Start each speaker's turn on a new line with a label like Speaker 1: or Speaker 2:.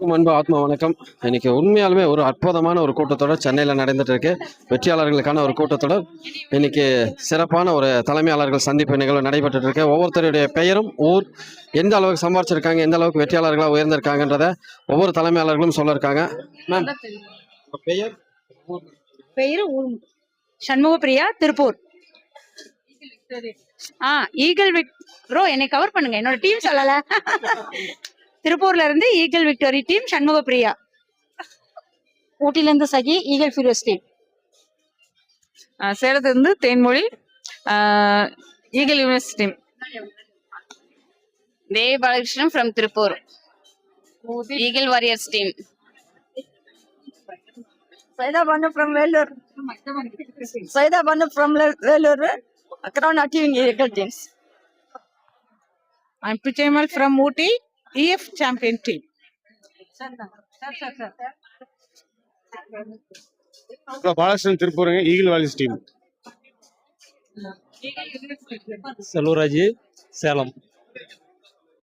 Speaker 1: அன்பு ஆத்மா வணக்கம். இன்னைக்கு உண்மையாலுமே ஒரு அற்புதமான ஒரு கூட்டத்தொடர் சென்னையில் நடந்துட்டு இருக்கு. வெற்றியாளர்களுக்கான ஒரு கூட்டத்தொடர். இன்னைக்கு சிறப்பான ஒரு தலைமையாளர்கள் சந்திப்பு நிகழ்வு நடைபெற்று இருக்கு. ஒவ்வொருத்தருடைய பெயரும் ஊர் எந்த அளவுக்கு சம்பாதிச்சிருக்காங்க, எந்த அளவுக்கு வெற்றியாளர்களாக உயர்ந்திருக்காங்கன்றத ஒவ்வொரு தலைமையாளர்களும் சொல்ல இருக்காங்க. மேம், பெயர்
Speaker 2: பெயரு சண்முக பிரியா, திருப்பூர். ஈகிள் ப்ரோ என்னை கவர் பண்ணுங்க, என்னோட டீம் சொல்லல. திருப்பூர்ல இருந்து eagle victory team Shanmuga Priya. ஊட்டில இருந்து சகி ஈகிள் ஃபியூரியஸ் டீம்.
Speaker 3: சேலத்துல இருந்து Thenmozhi eagle universe team.
Speaker 4: Devi Balakrishnan from Tiruppur eagle warriors team.
Speaker 5: Saida Banu from Vellore. Saida Banu from Vellore. Crown Achieving Eagle teams.
Speaker 3: I'm Pichamal from Ooty EF champion team.
Speaker 6: Balakrishnan திருப்பூருங்க Eagle Wallis team.
Speaker 7: Selvaraj Salem.